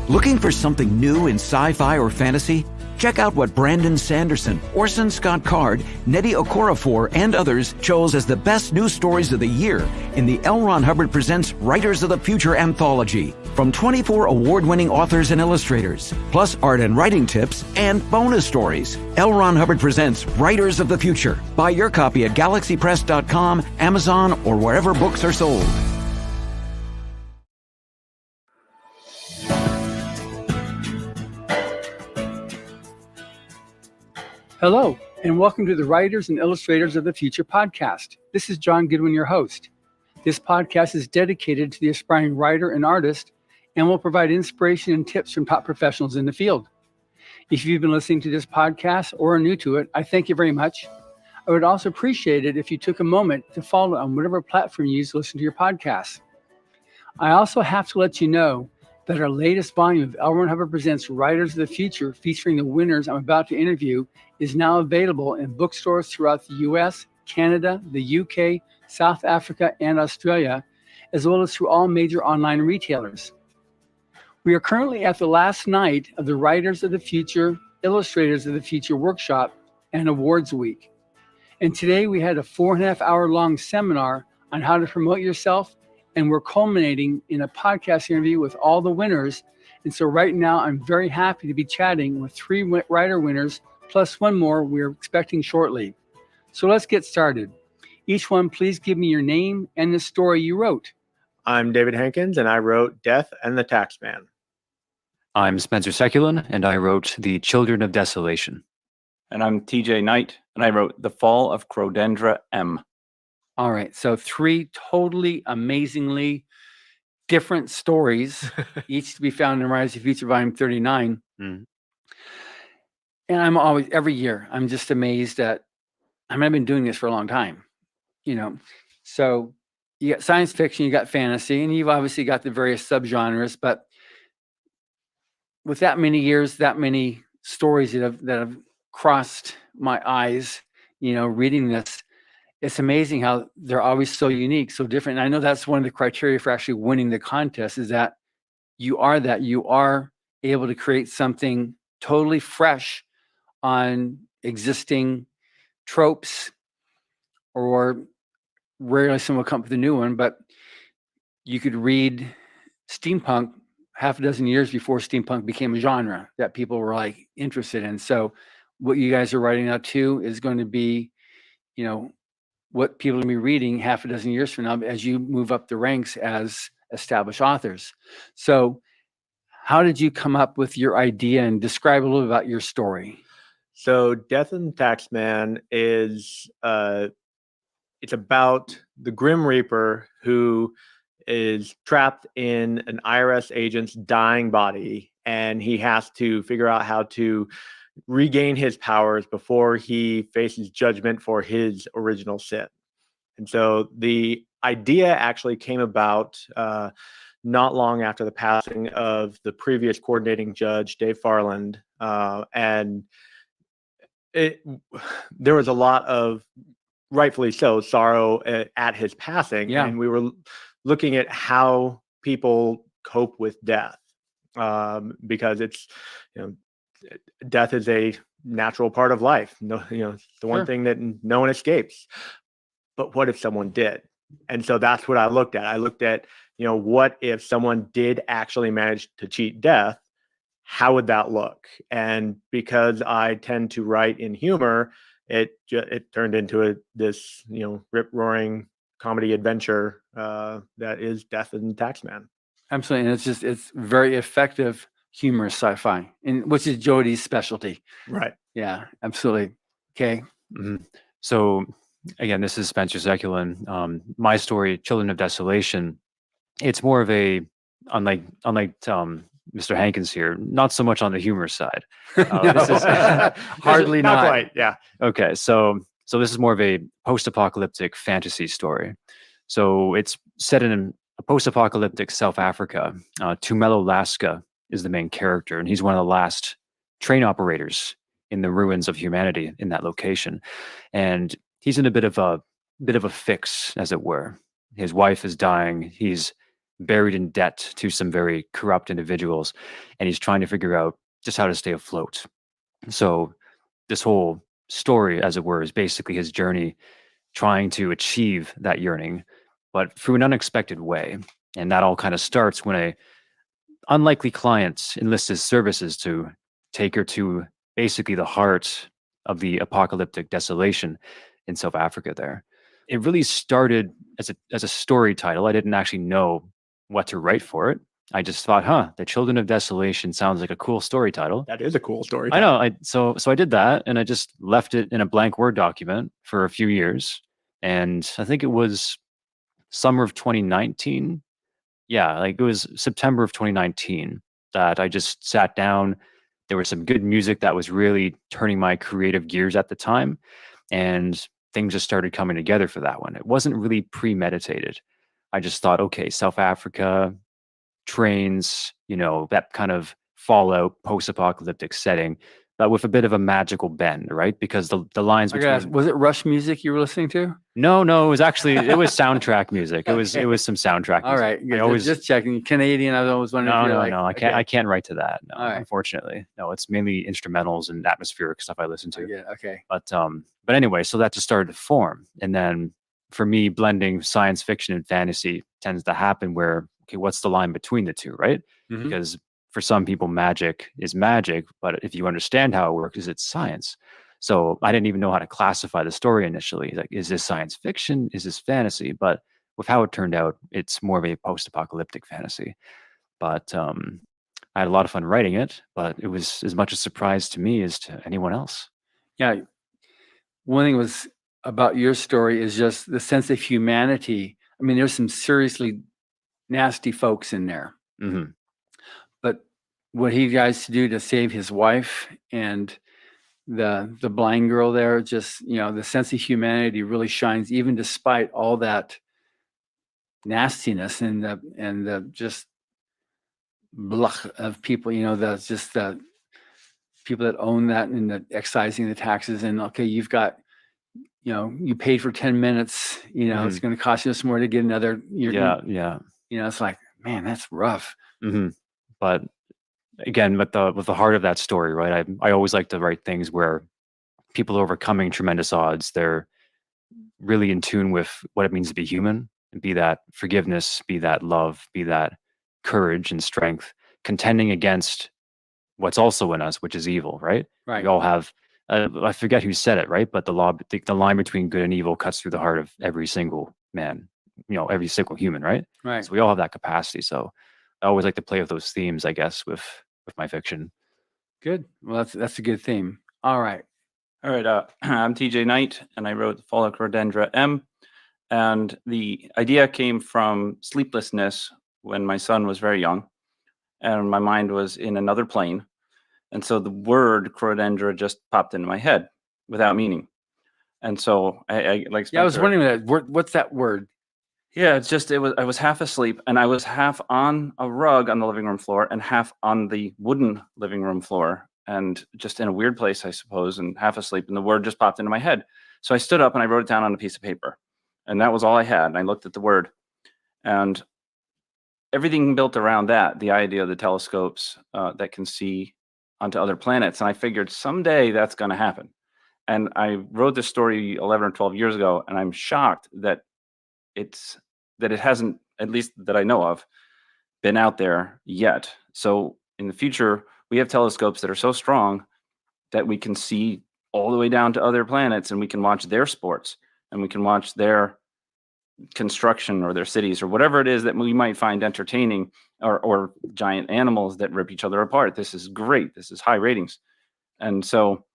Looking for something new in sci-fi or fantasy? Check out what Brandon Sanderson, Orson Scott Card, Nnedi Okorafor, and others chose as the best news stories of the year in the L. Ron Hubbard Presents Writers of the Future anthology from 24 award-winning authors and illustrators, plus art and writing tips and bonus stories. L. Ron Hubbard Presents Writers of the Future. Buy your copy at galaxypress.com, Amazon, or wherever books are sold. Hello, and welcome to the Writers and Illustrators of the Future podcast. This is John Goodwin, your host. This podcast is dedicated to the aspiring writer and artist and will provide inspiration and tips from top professionals in the field. If you've been listening to this podcast or are new to it, I thank you very much. I would also appreciate it if you took a moment to follow on whatever platform you use to listen to your podcast. I also have to let you know that our latest volume of L. Ron Hubbard Presents Writers of the Future, featuring the winners I'm about to interview, is now available in bookstores throughout the US, Canada, the UK, South Africa, and Australia, as well as through all major online retailers. We are currently at the last night of the Writers of the Future, Illustrators of the Future workshop and awards week. And today we had a 4.5-hour long seminar on how to promote yourself, and we're culminating in a podcast interview with all the winners. And so right now, I'm very happy to be chatting with 3 writer winners, plus one more we're expecting shortly. So let's get started. Each one, please give me your name and the story you wrote. I'm David Hankins, and I wrote Death and the Taxman. I'm Spencer Sekulin, and I wrote The Children of Desolation. And I'm TJ Knight, and I wrote The Fall of Crodendra M. All right, so 3 totally amazingly different stories, each to be found in Writers of the Future, Volume 39. And I'm always, every year, I'm just amazed at, I've been doing this for a long time, So you got science fiction, you got fantasy, and you've obviously got the various subgenres, but with that many years, that many stories that have crossed my eyes, reading this, it's amazing how they're always so unique, so different. And I know that's one of the criteria for actually winning the contest, is that you are able to create something totally fresh on existing tropes, or rarely someone will come up with a new one, but you could read steampunk half a dozen years before steampunk became a genre that people were interested in. So what you guys are writing out too is going to be, what people will be reading half a dozen years from now as you move up the ranks as established authors. So how did you come up with your idea, and describe a little about your story? So Death and the Taxman is, it's about the Grim Reaper who is trapped in an IRS agent's dying body, and he has to figure out how to regain his powers before he faces judgment for his original sin. And so the idea actually came about not long after the passing of the previous coordinating judge, Dave Farland, and there was a lot of, rightfully so, sorrow at his passing. Yeah. And we were looking at how people cope with death, because it's, death is a natural part of life. No, it's the one thing that no one escapes. But what if someone did? And so that's what I looked at. I looked at, what if someone did actually manage to cheat death? How would that look? And because I tend to write in humor, it turned into this, rip-roaring comedy adventure that is Death and Taxman. Absolutely, and it's very effective humorous sci-fi, and which is Jody's specialty. Right. Yeah, absolutely. Okay. Mm-hmm. So again, this is Spencer Sekulin. My story, Children of Desolation, it's more of a, unlike Mr. Hankins here, not so much on the humor side. This is hardly not quite. Yeah. Okay, so this is more of a post-apocalyptic fantasy story. So it's set in a post-apocalyptic South Africa. Tumelo Laska is the main character, and he's one of the last train operators in the ruins of humanity in that location. And he's in a bit of a fix, as it were. His wife is dying. He's buried in debt to some very corrupt individuals, and he's trying to figure out just how to stay afloat. So this whole story, as it were, is basically his journey trying to achieve that yearning, but through an unexpected way. And that all kind of starts when a unlikely client enlists his services to take her to basically the heart of the apocalyptic desolation in South Africa there. It really started as a story title. I didn't actually know what to write for it. I just thought, The Children of Desolation sounds like a cool story title. That is a cool story. I know. So I did that, and I just left it in a blank Word document for a few years. And I think it was summer of 2019. Yeah, like it was September of 2019 that I just sat down. There was some good music that was really turning my creative gears at the time, and things just started coming together for that one. It wasn't really premeditated. I just thought, okay, South Africa, trains, that kind of fallout, post-apocalyptic setting, but with a bit of a magical bend, right? Because the lines between was it Rush music you were listening to? No, it was soundtrack music. Okay. It was some soundtrack music. All right, I just checking. Canadian, I was always wondering. No, if you're I can't write to that. No, All right. Unfortunately, no. It's mainly instrumentals and atmospheric stuff I listen to. Yeah, okay. But anyway, so that just started to form, and then for me, blending science fiction and fantasy tends to happen where, okay, what's the line between the two, right? Mhm. Because for some people, magic is magic, but if you understand how it works, it's science. So I didn't even know how to classify the story initially. Like, is this science fiction? Is this fantasy? But with how it turned out, it's more of a post-apocalyptic fantasy. But I had a lot of fun writing it, but it was as much a surprise to me as to anyone else. Yeah. One thing was about your story is just the sense of humanity. I mean, there's some seriously nasty folks in there. Mm-hmm. But what he tries to do to save his wife and the blind girl there, just the sense of humanity really shines, even despite all that nastiness and the just bluff of people. That's just the people that own that and the excising the taxes. And okay, you've got, you paid for 10 minutes. It's going to cost you this more to get another. Yeah. It's like, man, that's rough. Mm-hmm. But again, with the heart of that story, right? I always like to write things where people are overcoming tremendous odds. They're really in tune with what it means to be human, and be that forgiveness, be that love, be that courage and strength, contending against what's also in us, which is evil, right? Right. We all have. I forget who said it, right? But the line between good and evil cuts through the heart of every single man, every single human, right? Right. So we all have that capacity. So I always like to play with those themes, I guess, with my fiction. Good. Well, that's a good theme. All right. I'm TJ Knight, and I wrote The Fall of Crodendra M. And the idea came from sleeplessness when my son was very young, and my mind was in another plane. And so the word Crodendra just popped into my head without meaning. And so I like. Yeah, I was wondering that word. What's that word? Yeah, I was half asleep, and I was half on a rug on the living room floor and half on the wooden living room floor, and just in a weird place, I suppose, and half asleep, and the word just popped into my head. So I stood up and I wrote it down on a piece of paper, and that was all I had. And I looked at the word, and everything built around that, the idea of the telescopes that can see onto other planets. And I figured someday that's going to happen. And I wrote this story 11 or 12 years ago, and I'm shocked that it hasn't, at least that I know of, been out there yet. So in the future, we have telescopes that are so strong that we can see all the way down to other planets, and we can watch their sports, and we can watch their construction or their cities or whatever it is that we might find entertaining, or giant animals that rip each other apart. This is great. This is high ratings. And so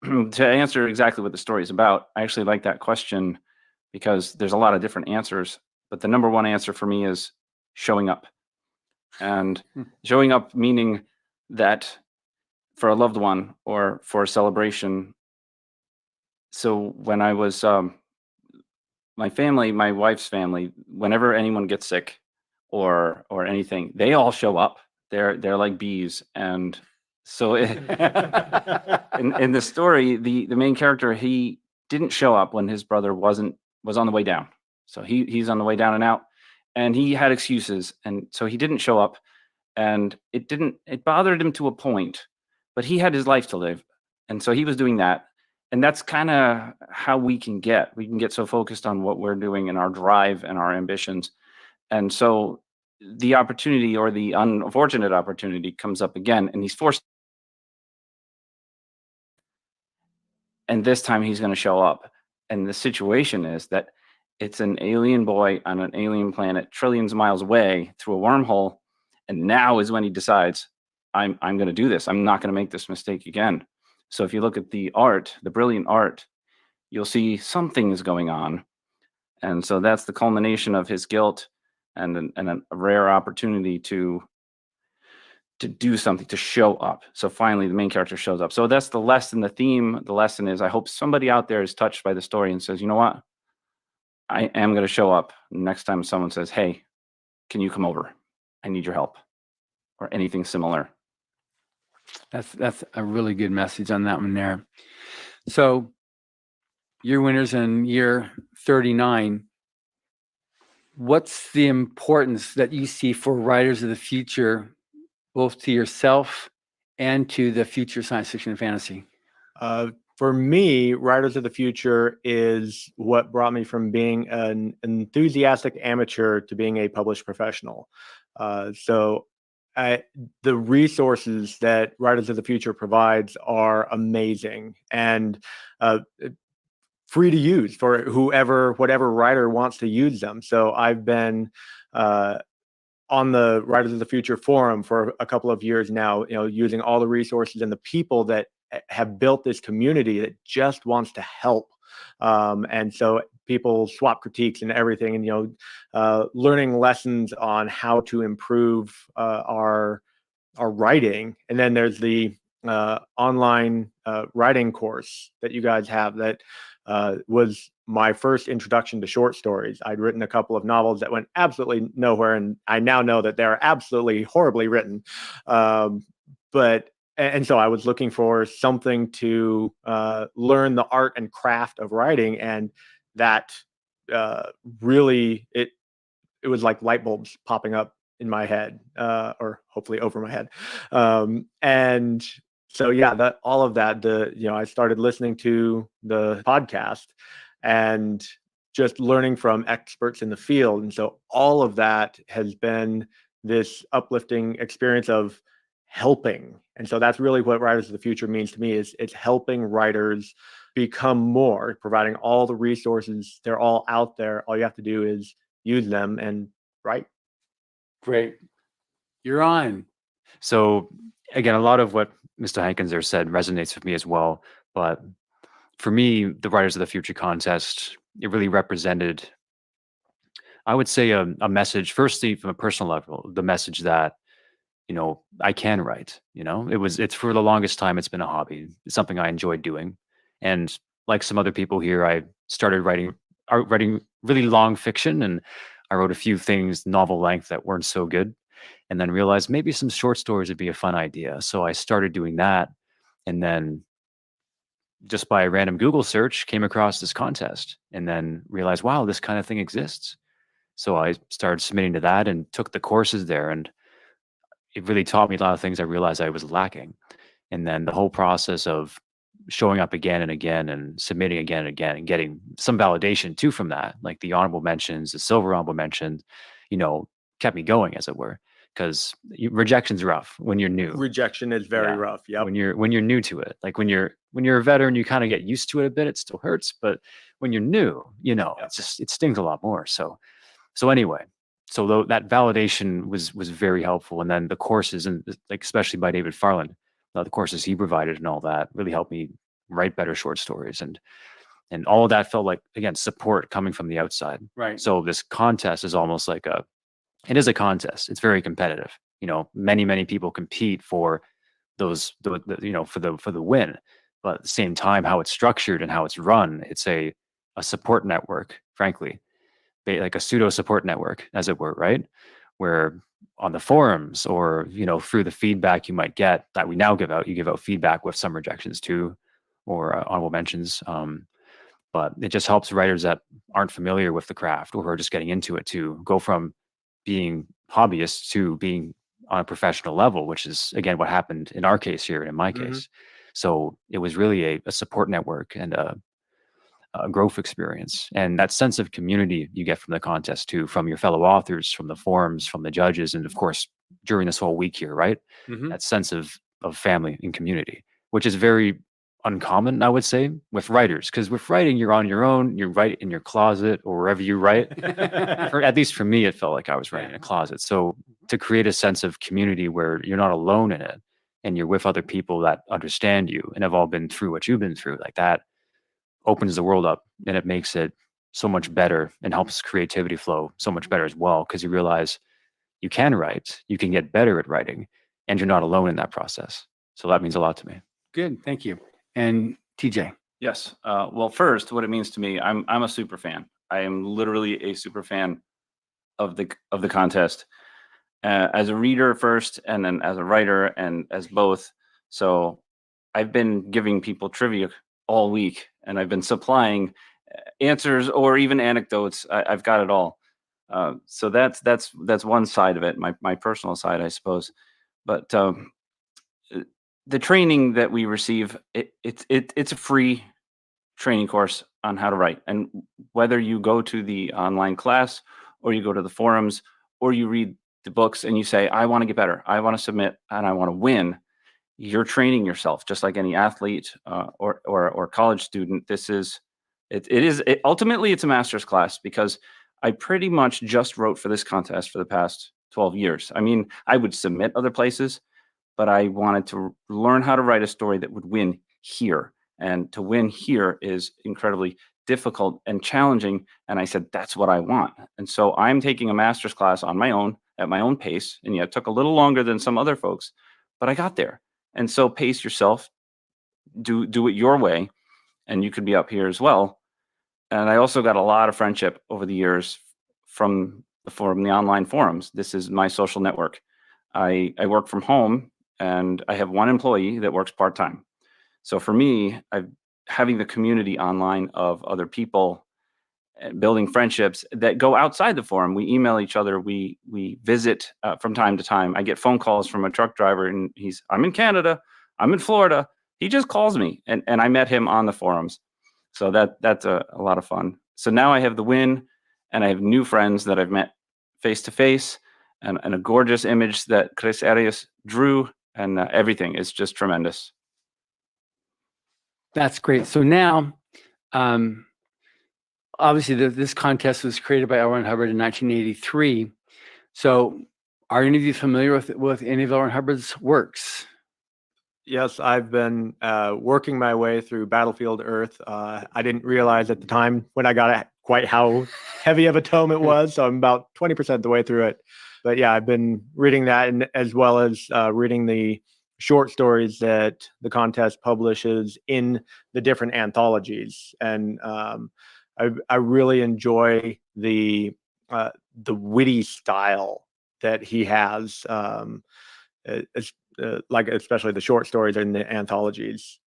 to answer exactly what the story is about, I actually like that question because there's a lot of different answers, but the number one answer for me is showing up. And showing up meaning that for a loved one or for a celebration. So when I was, my family, my wife's family, whenever anyone gets sick or anything, they all show up. They're like bees. And so in the story, the main character, he didn't show up when his brother was on the way down. So he's on the way down and out. and he had excuses, and so he didn't show up, and it bothered him to a point, but he had his life to live, and so he was doing that. And that's kind of how we can get so focused on what we're doing and our drive and our ambitions. And so the opportunity, or the unfortunate opportunity, comes up again, and he's forced, and this time he's going to show up. And the situation is that it's an alien boy on an alien planet trillions of miles away through a wormhole. And now is when he decides, I'm going to do this. I'm not going to make this mistake again. So if you look at the art, the brilliant art, you'll see something is going on. And so that's the culmination of his guilt and a rare opportunity to do something, to show up. So finally, the main character shows up. So that's the lesson, the theme. The lesson is, I hope somebody out there is touched by the story and says, you know what? I am going to show up next time someone says, hey, can you come over? I need your help, or anything similar. That's a really good message on that one there. So year winners in year 39, what's the importance that you see for writers of the future, both to yourself and to the future science fiction and fantasy? For me, Writers of the Future is what brought me from being an enthusiastic amateur to being a published professional. The resources that Writers of the Future provides are amazing and free to use for whatever writer wants to use them. So I've been on the Writers of the Future forum for a couple of years now, using all the resources and the people that have built this community that just wants to help. And so people swap critiques and everything, and learning lessons on how to improve our writing. And then there's the online writing course that you guys have that was my first introduction to short stories. I'd written a couple of novels that went absolutely nowhere, and I now know that they're absolutely horribly written. And so I was looking for something to learn the art and craft of writing, and that really, it was like light bulbs popping up in my head, or hopefully over my head. And so, yeah, all of that, I started listening to the podcast and just learning from experts in the field. And so all of that has been this uplifting experience of helping. And so that's really what Writers of the Future means to me, is it's helping writers become more, providing all the resources. They're all out there. All you have to do is use them and write. Great. You're on. So again, a lot of what Mr. Hankins there said resonates with me as well. But for me, the Writers of the Future contest, it really represented, I would say, a message, firstly, from a personal level, the message that, I can write. It's for the longest time, it's been a hobby. It's something I enjoyed doing. And like some other people here, I started writing really long fiction, and I wrote a few things novel length that weren't so good, and then realized maybe some short stories would be a fun idea. So I started doing that, and then just by a random Google search came across this contest, and then realized, wow, this kind of thing exists. So I started submitting to that and took the courses there, and it really taught me a lot of things I realized I was lacking. And then the whole process of showing up again and again and submitting again and again and getting some validation too from that, like the honorable mentions, the silver honorable mention, kept me going, as it were, because rejection's rough when you're new. Rejection is very rough. Yeah. When you're new to it, like when you're a veteran, you kind of get used to it a bit. It still hurts, but when you're new, it stings a lot more. So anyway, so that validation was very helpful. And then the courses, and like especially by David Farland, the courses he provided and all that really helped me write better short stories. And all of that felt like, again, support coming from the outside. Right. So this contest is almost like it is a contest. It's very competitive. Many people compete for those, for the win. But at the same time, how it's structured and how it's run, it's a support network, frankly, like a pseudo support network, as it were, right? Where on the forums or, through the feedback you might get that we now give out, you give out feedback with some rejections too, or honorable mentions. But it just helps writers that aren't familiar with the craft or who are just getting into it to go from being hobbyists to being on a professional level, which is again what happened in our case here and in my case. So it was really a support network and a growth experience, and that sense of community you get from the contest too, from your fellow authors, from the forums, from the judges, and of course during this whole week here, right? That sense of family and community, which is very uncommon, I would say, with writers, because with writing, you're on your own, you write in your closet or wherever you write. At least for me, it felt like I was writing in a closet. So to create a sense of community where you're not alone in it and you're with other people that understand you and have all been through what you've been through, like that opens the world up, and it makes it so much better and helps creativity flow so much better as well, because you realize you can write, you can get better at writing, and you're not alone in that process. So that means a lot to me. Good, thank you. And TJ. Yes. Well, first, what it means to me, I'm a super fan. I am literally a super fan of the contest, as a reader first, and then as a writer, and as both. So I've been giving people trivia all week, and I've been supplying answers or even anecdotes. I've got it all. So that's one side of it, my personal side, I suppose. But the training that we receive, it's a free training course on how to write. And whether you go to the online class or you go to the forums or you read the books and you say, I want to get better, I want to submit, and I want to win, you're training yourself just like any athlete or college student. Ultimately it's a master's class, because I pretty much just wrote for this contest for the past 12 years. I mean, I would submit other places, but I wanted to learn how to write a story that would win here. And to win here is incredibly difficult and challenging. And I said, that's what I want. And so I'm taking a master's class on my own, at my own pace. And yeah, it took a little longer than some other folks, but I got there. And so pace yourself, do it your way, and you could be up here as well. And I also got a lot of friendship over the years from the online forums. This is my social network. I work from home, and I have one employee that works part-time. So for me, having the community online of other people, building friendships that go outside the forum. We email each other. We visit from time to time. I get phone calls from a truck driver, and I'm in Canada, I'm in Florida. He just calls me, and I met him on the forums. So that's a lot of fun. So now I have the win, and I have new friends that I've met face to face, and a gorgeous image that Chris Arias drew, and everything is just tremendous. That's great. So now, obviously, this contest was created by L. Ron Hubbard in 1983. So are any of you familiar with any of L. Ron Hubbard's works? Yes, I've been working my way through Battlefield Earth. I didn't realize at the time when I got it quite how heavy of a tome it was. So I'm about 20% the way through it. But yeah, I've been reading that, and as well as reading the short stories that the contest publishes in the different anthologies. And I really enjoy the witty style that he has, especially the short stories in the anthologies.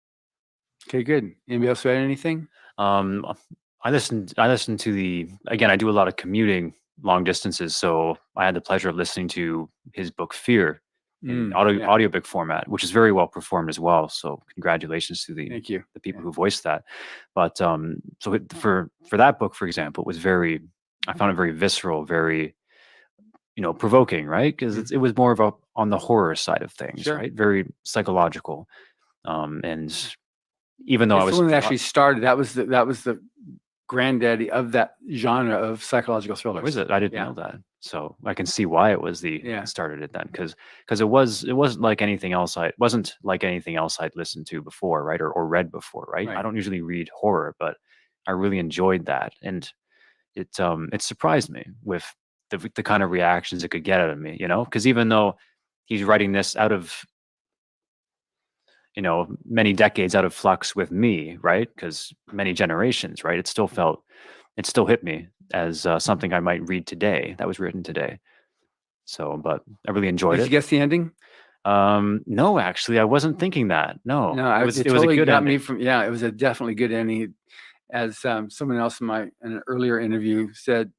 Okay, good. Anybody else read anything? I listened to again, I do a lot of commuting long distances, so I had the pleasure of listening to his book Fear in audiobook format, which is very well performed as well. So congratulations to Thank you. the people who voiced that. But so for that book, for example, it was I found it very visceral, very provoking, right? Because it was more of on the horror side of things, right? Very psychological. And even though it's the one that actually started, that was the granddaddy of that genre of psychological thrillers. Was it? I didn't know that. So I can see why it was started it then, because it wasn't like anything else. It wasn't like anything else I'd listened to before, right, or read before, right? I don't usually read horror, but I really enjoyed that, and it surprised me with the kind of reactions it could get out of me, because even though he's writing this out of many decades out of flux with me, right? Because many generations, right? It still hit me as something I might read today. That was written today. So, but I really enjoyed it. Did you guess the ending? No, actually, I wasn't thinking that. No, it was totally a good ending. Me from. Yeah, it was a definitely good ending. As someone else in an earlier interview said,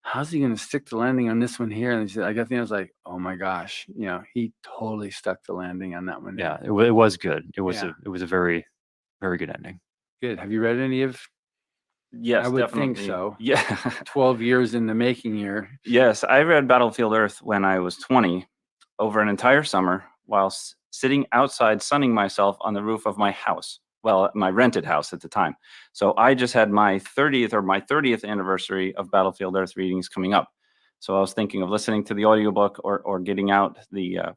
how's he going to stick the landing on this one here? And I got the, I was like, oh my gosh, he totally stuck the landing on that one. Yeah, it was good. It was Yeah. it was a very, very good ending. Good. Have you read any of? Yes, I would definitely. think so. Yeah. 12 years in the making here. Yes, I read Battlefield Earth when I was 20 over an entire summer while sitting outside sunning myself on the roof of my house. Well, my rented house at the time. So I just had my 30th anniversary of Battlefield Earth readings coming up. So I was thinking of listening to the audiobook or getting out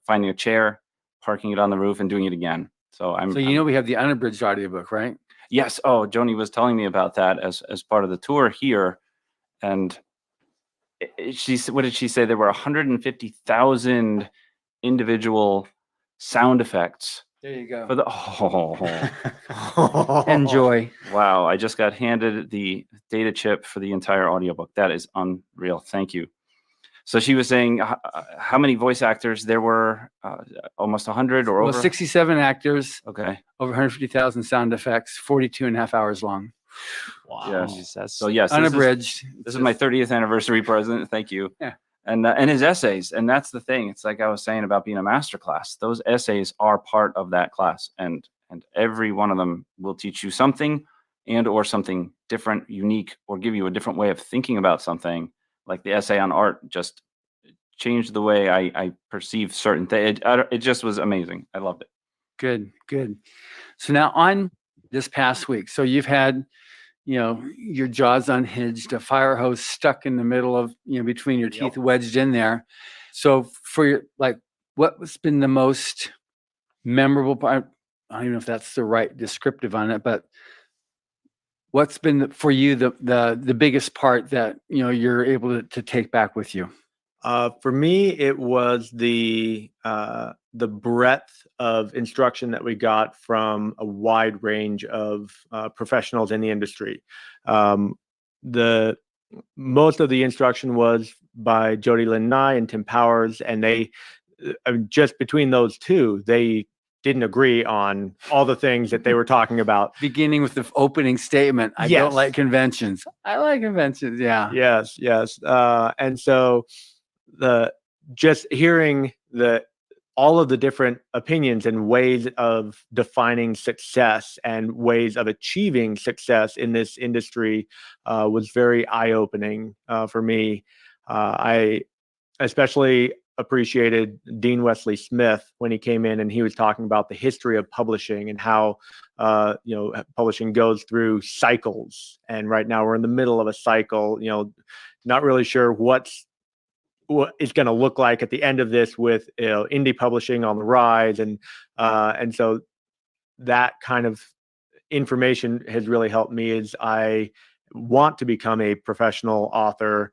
finding a chair, parking it on the roof and doing it again. So we have the unabridged audiobook, right? Yes. Oh, Joni was telling me about that as part of the tour here. And what did she say? There were 150,000 individual sound effects. There you go. For the Enjoy. Wow, I just got handed the data chip for the entire audiobook. That is unreal. Thank you. So she was saying how many voice actors there were, almost 100 or over? 67 actors. Okay. Over 150,000 sound effects, 42 and a half hours long. Wow. Yes. So yes, Unabridged. This is my 30th anniversary present. Thank you. Yeah. And his essays. And that's the thing. It's like I was saying about being a master class. Those essays are part of that class. And every one of them will teach you something or something different, unique, or give you a different way of thinking about something. Like the essay on art just changed the way I perceive certain things. It just was amazing. I loved it. Good. So now on this past week, so you've had, your jaws unhinged, a fire hose stuck in the middle of, between your teeth, wedged in there. So for your, what's been the most memorable part? I don't even know if that's the right descriptive on it, but what's been for you the biggest part that you're able to take back with you? For me, it was the breadth of instruction that we got from a wide range of professionals in the industry. The most of the instruction was by Jody Lynn Nye and Tim Powers, and they just between those two, they didn't agree on all the things that they were talking about. Beginning with the opening statement, I don't like conventions. I like conventions, yeah. Yes. And so just hearing all of the different opinions and ways of defining success and ways of achieving success in this industry was very eye-opening for me. I especially appreciated Dean Wesley Smith when he came in and he was talking about the history of publishing and how publishing goes through cycles. And right now we're in the middle of a cycle, not really sure what it's going to look like at the end of this with indie publishing on the rise. And so that kind of information has really helped me as I want to become a professional author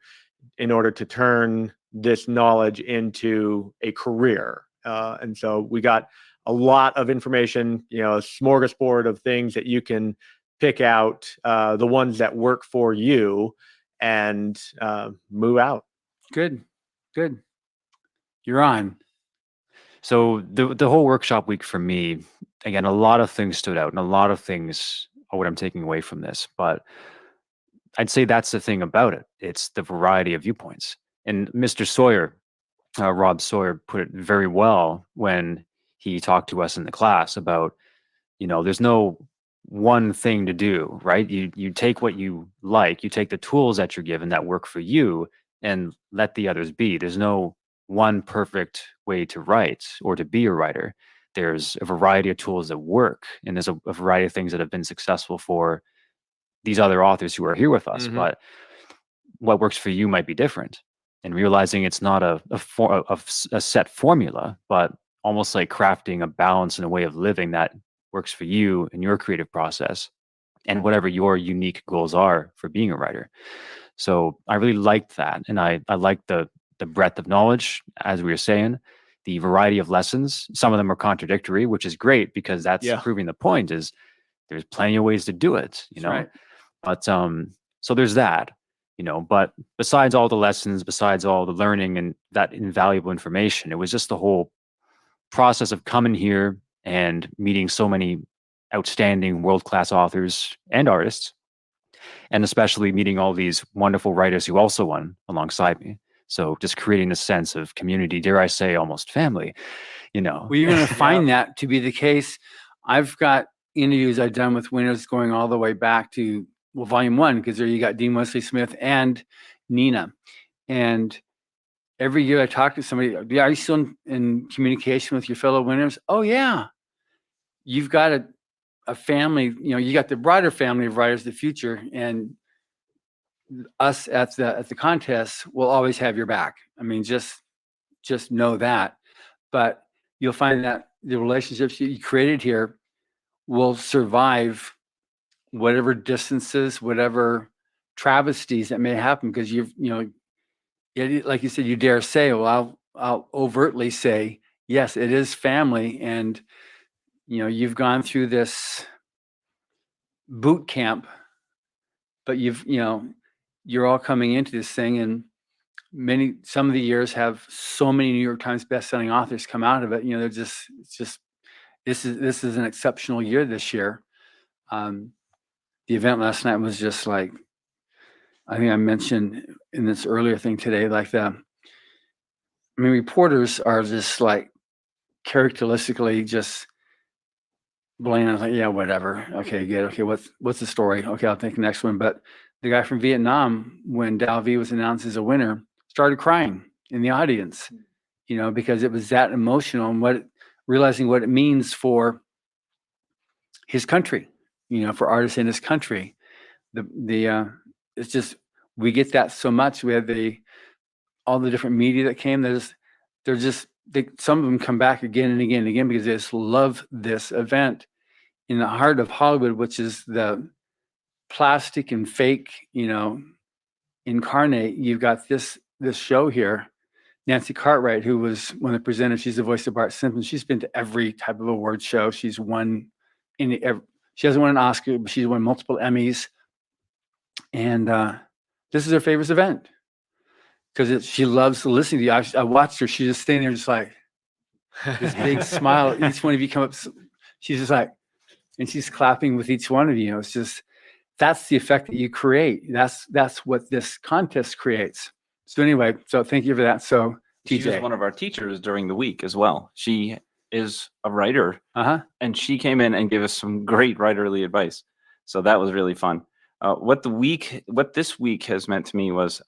in order to turn this knowledge into a career. And so we got a lot of information, a smorgasbord of things that you can pick out, the ones that work for you and move out. Good. You're on. So the whole workshop week for me, again, a lot of things stood out and a lot of things are what I'm taking away from this. But I'd say that's the thing about it. It's the variety of viewpoints. And Mr. Sawyer, Rob Sawyer, put it very well when he talked to us in the class about, there's no one thing to do, right? You take what you like, you take the tools that you're given that work for you and let the others be. There's no one perfect way to write or to be a writer. There's a variety of tools that work, and there's a variety of things that have been successful for these other authors who are here with us. Mm-hmm. But what works for you might be different. And realizing it's not a set formula, but almost like crafting a balance and a way of living that works for you in your creative process and whatever your unique goals are for being a writer. So I really liked that. And I liked the breadth of knowledge, as we were saying, the variety of lessons. Some of them are contradictory, which is great because that's proving the point is there's plenty of ways to do it, Right. But so there's that. But besides all the lessons, besides all the learning and that invaluable information, it was just the whole process of coming here and meeting so many outstanding world-class authors and artists and especially meeting all these wonderful writers who also won alongside me. So just creating a sense of community, dare I say, almost family, you know. Well, you're going to find that to be the case. I've got interviews I've done with winners going all the way back to, well, volume 1, because there you got Dean Wesley Smith and Nina. And every year I talk to somebody, are you still in communication with your fellow winners? Oh, yeah. You've got a family, you know, you got the broader family of writers of the future, and us at the contest will always have your back. I mean, just know that. But you'll find that the relationships you created here will survive whatever distances, whatever travesties that may happen, because like you said, you dare say, well, I'll overtly say, yes, it is family. And, you know, you've gone through this boot camp, but you're all coming into this thing, and some of the years have so many New York Times bestselling authors come out of it. You know, this is an exceptional year this year. The event last night was just like, I think I mentioned in this earlier thing today, like reporters are just like characteristically just bland. I was like, yeah, whatever. Okay, good. Okay, what's the story? Okay, I'll take the next one. But the guy from Vietnam, when Dal V was announced as a winner, started crying in the audience, you know, because it was that emotional, and realizing what it means for his country, you know, for artists in his country. It's just, we get that so much. We have all the different media that came. Some of them come back again and again and again because they just love this event in the heart of Hollywood, which is the plastic and fake, you know, incarnate. You've got this show here. Nancy Cartwright, who was one of the presenters, she's the voice of Bart Simpson. She's been to every type of award show. She's won she hasn't won an Oscar, but she's won multiple Emmys. And this is her favorite event because she loves listening to you. I watched her. She's just standing there just like this big smile. Each one of you come up, she's just like, and she's clapping with each one of you. It's just, that's the effect that you create. That's what this contest creates. So anyway, so thank you for that. So TJ. She was one of our teachers during the week as well. She is a writer, and she came in and gave us some great writerly advice. So that was really fun. What this week has meant to me was,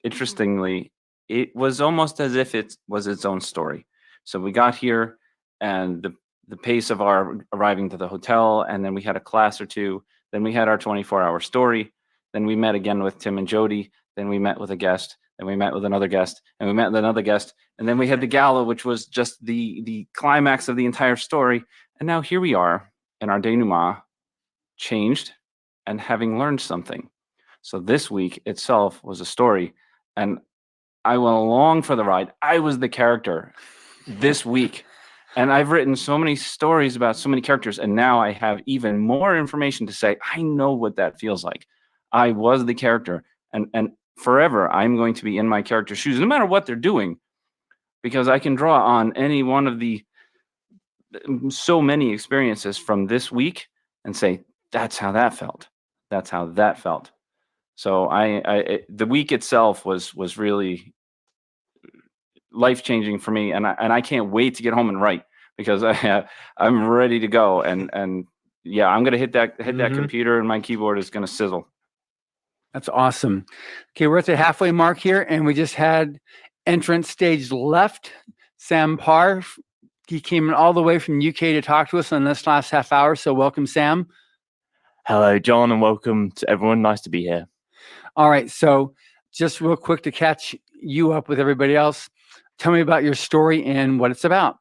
interestingly, it was almost as if it was its own story. So we got here, and the pace of our arriving to the hotel, and then we had a class or two, then we had our 24-hour story, then we met again with Tim and Jody, then we met with a guest, then we met with another guest, and we met with another guest, and then we had the gala, which was just the climax of the entire story. And now here we are in our denouement, changed and having learned something. So this week itself was a story, and I went along for the ride. I was the character this week, and I've written so many stories about so many characters, and now I have even more information to say. I know what that feels like. I was the character, and forever I'm going to be in my character's shoes, no matter what they're doing, because I can draw on any one of the so many experiences from this week and say, that's how that felt. That's how that felt. So the week itself was really life-changing for me, and I can't wait to get home and write, because I'm ready to go, and yeah, I'm gonna hit that computer, and my keyboard is gonna sizzle. That's awesome. Okay, we're at the halfway mark here, and we just had entrance stage left, Sam Parr. He came in all the way from UK to talk to us on this last half hour. So welcome, Sam. Hello, John, and welcome to everyone. Nice to be here. All right. So just real quick to catch you up with everybody else, tell me about your story and what it's about.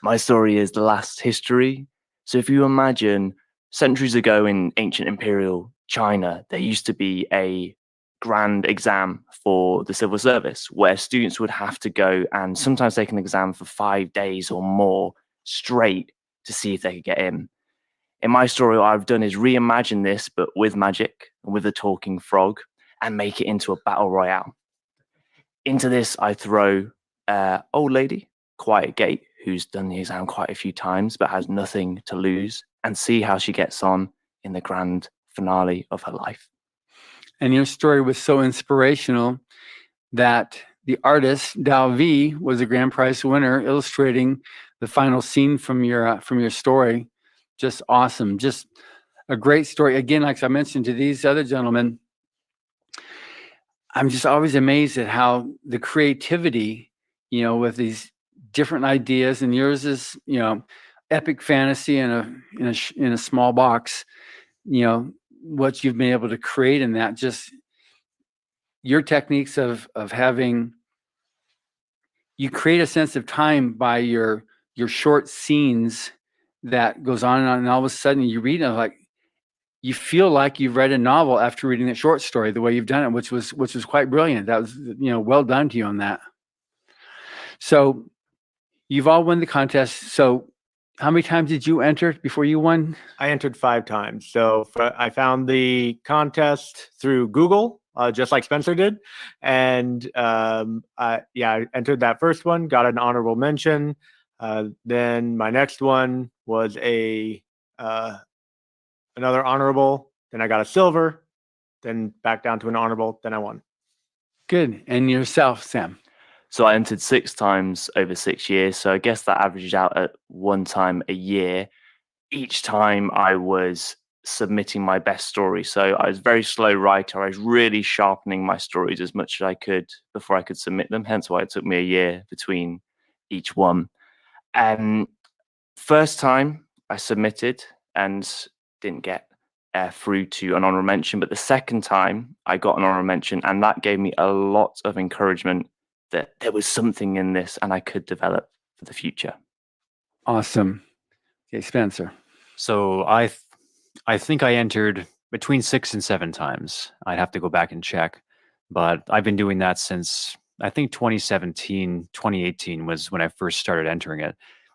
My story is the last history. So if you imagine centuries ago in ancient imperial China, there used to be a grand exam for the civil service where students would have to go and sometimes take an exam for 5 days or more straight to see if they could get in. In my story, what I've done is reimagine this, but with magic and with a talking frog, and make it into a battle royale. Into this, I throw old lady, Quiet Gate, who's done the exam quite a few times, but has nothing to lose, and see how she gets on in the grand finale of her life. And your story was so inspirational that the artist Dao V was a grand prize winner, illustrating the final scene from your story. Just awesome. Just a great story. Again, like I mentioned to these other gentlemen, I'm just always amazed at how the creativity, with these different ideas, and yours is, epic fantasy in a small box, what you've been able to create in that, just your techniques of having, you create a sense of time by your short scenes that goes on and on, and all of a sudden you read it, like you feel like you've read a novel after reading that short story, the way you've done it, which was quite brilliant. That was, well done to you on that. So you've all won the contest. So how many times did you enter before you won? I entered 5 times. So I found the contest through Google, just like Spencer did. And I entered that first one, got an honorable mention. Then my next one was another honorable. Then I got a silver, then back down to an honorable. Then I won. Good. And yourself, Sam? So I entered 6 times over 6 years. So I guess that averaged out at 1 time a year. Each time I was submitting my best story. So I was a very slow writer. I was really sharpening my stories as much as I could before I could submit them. Hence why it took me a year between each one. First time I submitted and didn't get through to an honorable mention. But the second time I got an honorable mention, and that gave me a lot of encouragement that there was something in this and I could develop for the future. Awesome. Okay, Spencer. So I think I entered between 6 and 7 times. I'd have to go back and check, but I've been doing that since I think 2017, 2018 was when I first started entering it.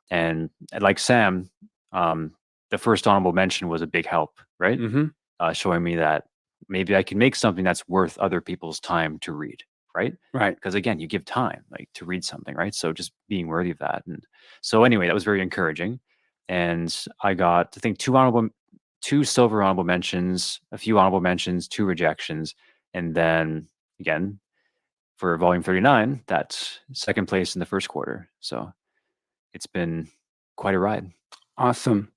And like Sam, the first honorable mention was a big help, right? Mm-hmm. Showing me that maybe I can make something that's worth other people's time to read. Right. Because again, you give time to read something, right? So just being worthy of that. And so anyway, that was very encouraging. And I got, I think, 2 silver honorable mentions, a few honorable mentions, 2 rejections. And then again, for volume 39, that's second place in the first quarter. So it's been quite a ride. Awesome.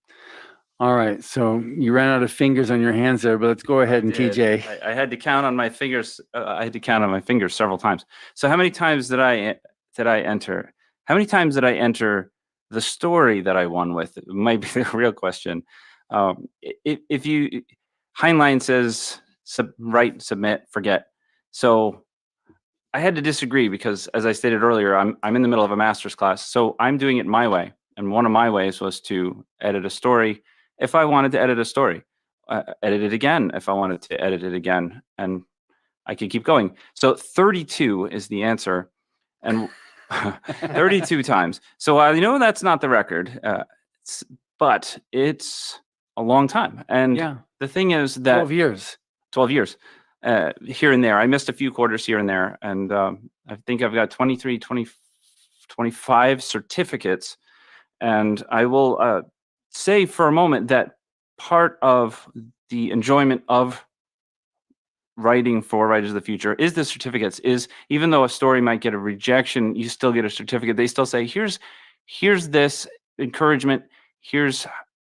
All right, so you ran out of fingers on your hands there, but let's go ahead and TJ. I had to count on my fingers. I had to count on my fingers several times. So how many times did I enter? How many times did I enter the story that I won with? It might be the real question. If you, Heinlein says write, submit, forget. So I had to disagree because, as I stated earlier, I'm in the middle of a master's class, so I'm doing it my way, and one of my ways was to edit a story. If I wanted to edit a story, edit it again. If I wanted to edit it again, and I could keep going. So 32 is the answer, and 32 times. So I know that's not the record, but it's a long time. And the thing is that 12 years. 12 years here and there. I missed a few quarters here and there, and I think I've got 23, 20, 25 certificates, and I will say for a moment that part of the enjoyment of writing for Writers of the Future is the certificates. Is even though a story might get a rejection, you still get a certificate. They still say, here's this encouragement, here's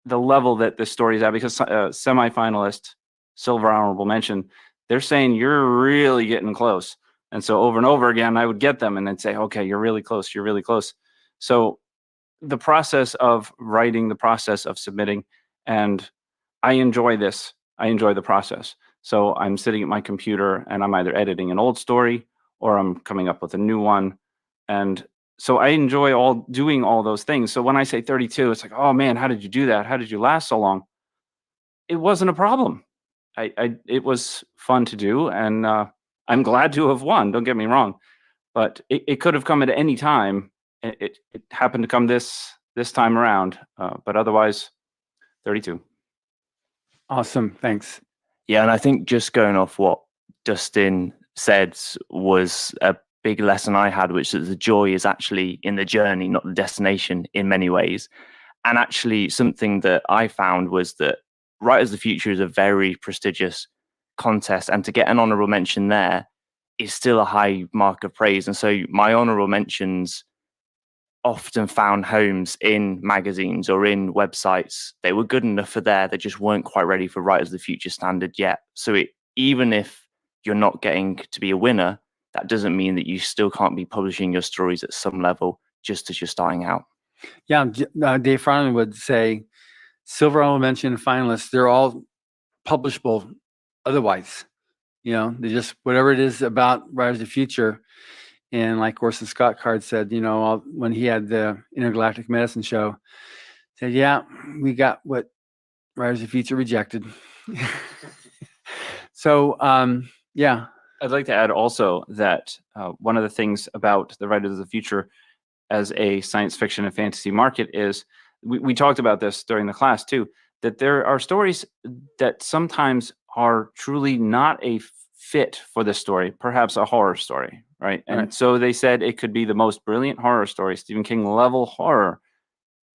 the level that this story is at, because semi-finalist, silver honorable mention, they're saying you're really getting close. And so over and over again, I would get them and then say, okay, you're really close, you're really close. So the process of writing, the process of submitting, and I enjoy this. I enjoy the process. So I'm sitting at my computer and I'm either editing an old story or I'm coming up with a new one. And so I enjoy doing all those things. So when I say 32, it's like, oh man, how did you do that? How did you last so long? It wasn't a problem. It was fun to do, and I'm glad to have won. Don't get me wrong, but it could have come at any time. It happened to come this time around, but otherwise, 32. Awesome, thanks. Yeah, and I think just going off what Dustin said was a big lesson I had, which is the joy is actually in the journey, not the destination in many ways. And actually something that I found was that Writers of the Future is a very prestigious contest, and to get an honorable mention there is still a high mark of praise. And so my honorable mentions often found homes in magazines or in websites. They were good enough for there, they just weren't quite ready for Writers of the Future standard yet. So even if you're not getting to be a winner, that doesn't mean that you still can't be publishing your stories at some level just as you're starting out. Yeah, Dave Farland would say silver honorable mention finalists, they're all publishable otherwise. They just, whatever it is about Writers of the Future. And like Orson Scott Card said, when he had the Intergalactic Medicine Show, said, yeah, we got what Writers of the Future rejected. So, yeah. I'd like to add also that one of the things about the Writers of the Future as a science fiction and fantasy market is, we talked about this during the class too, that there are stories that sometimes are truly not a fit for the story, perhaps a horror story, right? And so they said it could be the most brilliant horror story, Stephen King level horror,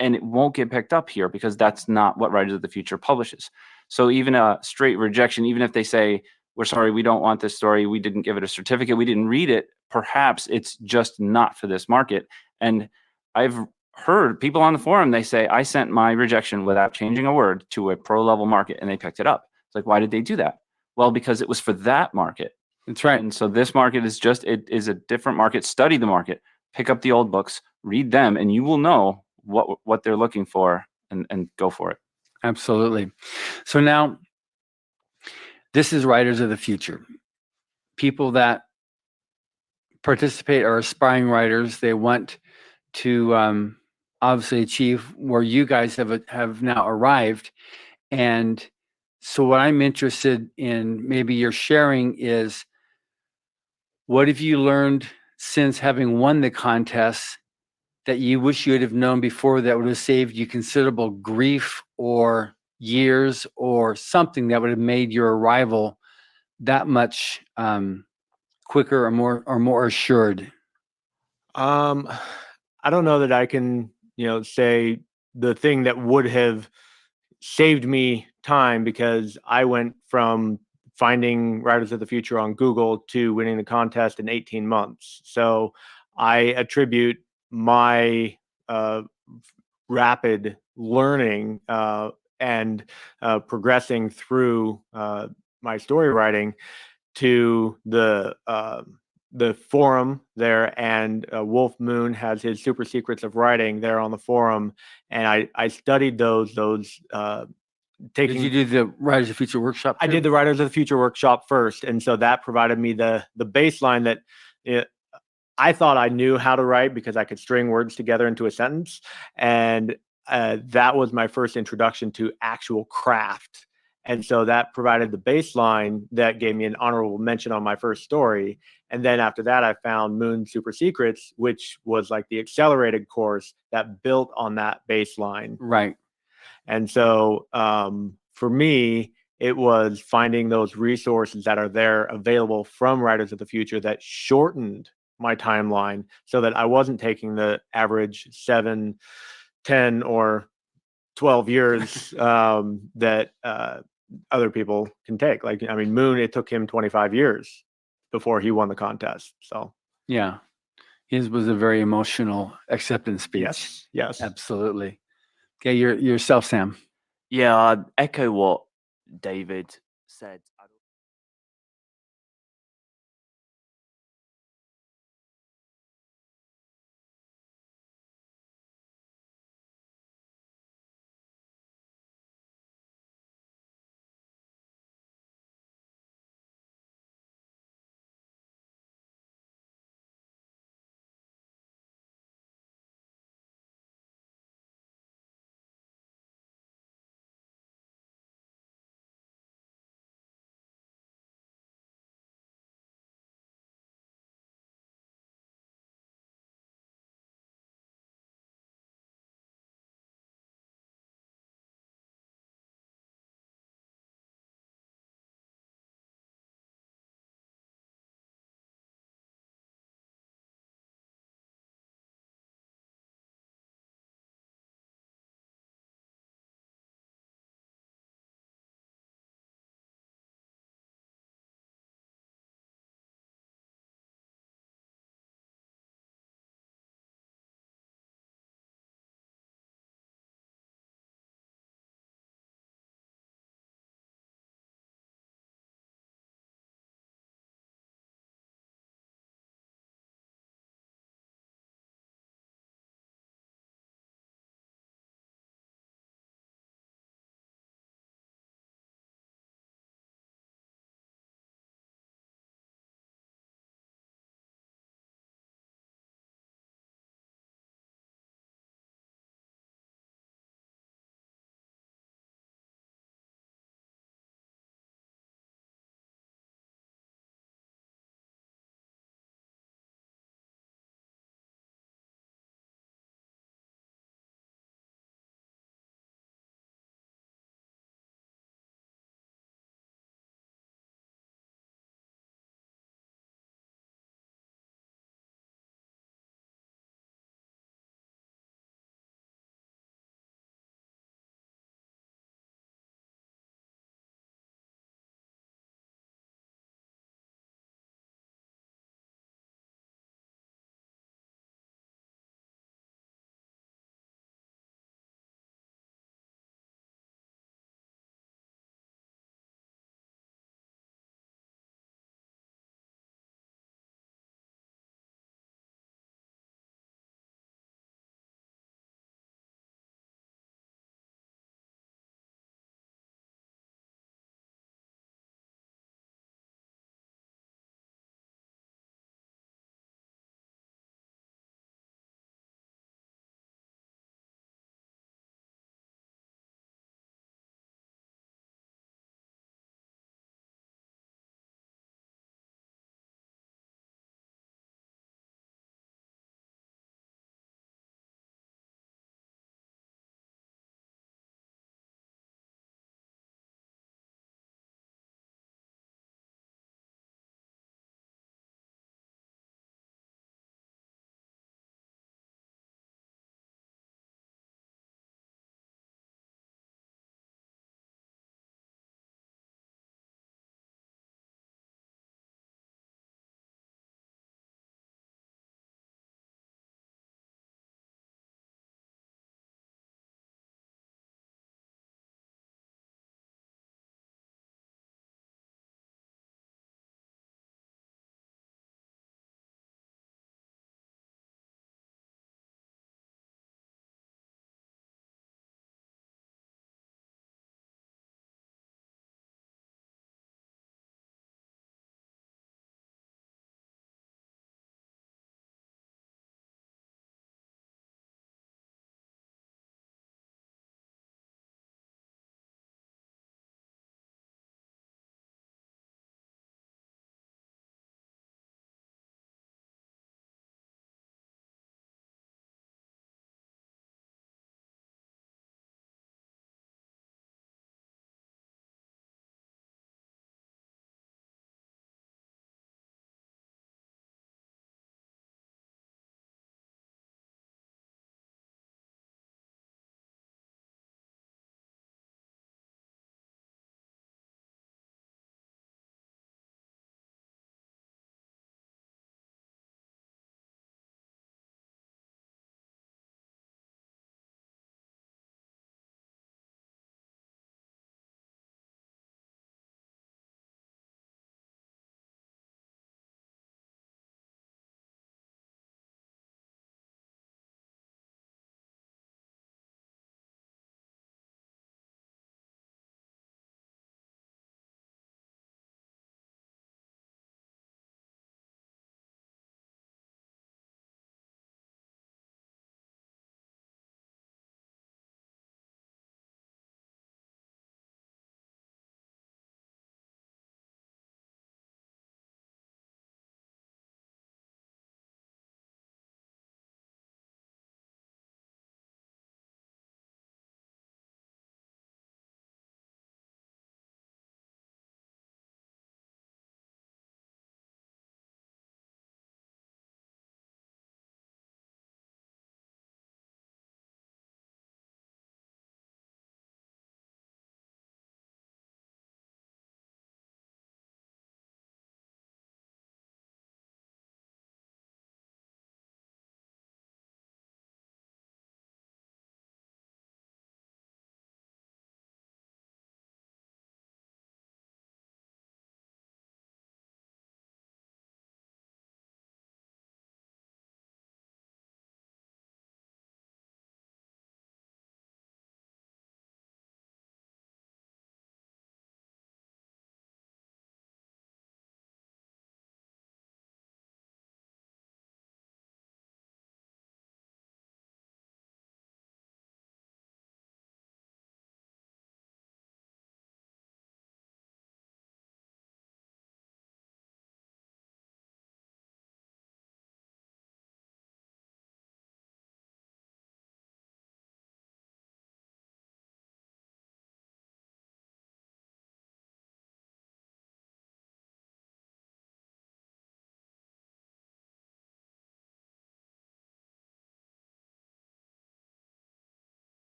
and it won't get picked up here because that's not what Writers of the Future publishes. So even a straight rejection, even if they say, we're sorry, we don't want this story, we didn't give it a certificate, we didn't read it, perhaps it's just not for this market. And I've heard people on the forum, they say, I sent my rejection without changing a word to a pro level market and they picked it up. It's like, why did they do that? Well, because it was for that market. That's right. And so this market is it is a different market. Study the market, pick up the old books, read them, and you will know what they're looking for and go for it. Absolutely. So now, this is Writers of the Future. People that participate are aspiring writers. They want to obviously achieve where you guys have now arrived. And so what I'm interested in maybe you're sharing is, what have you learned since having won the contest that you wish you would have known before that would have saved you considerable grief or years or something that would have made your arrival that much quicker or more assured? I don't know that I can, say the thing that would have saved me time, because I went from finding Writers of the Future on Google to winning the contest in 18 months. So I attribute my rapid learning and progressing through my story writing to the forum there, and Wolf Moon has his Super Secrets of Writing there on the forum, and I studied those. Did you do the Writers of the Future workshop? I did the Writers of the Future workshop first, and so that provided me the baseline that I thought I knew how to write because I could string words together into a sentence, and that was my first introduction to actual craft. And so that provided the baseline that gave me an honorable mention on my first story. And then after that, I found Moon Super Secrets, which was like the accelerated course that built on that baseline. Right. And so for me, it was finding those resources that are there available from Writers of the Future that shortened my timeline so that I wasn't taking the average 7, 10, or 12 years that other people can take. Like, I mean, Moon, it took him 25 years before he won the contest. So yeah, his was a very emotional acceptance speech. Yes. Absolutely. Okay, yourself, Sam. Yeah, I'd echo what David said.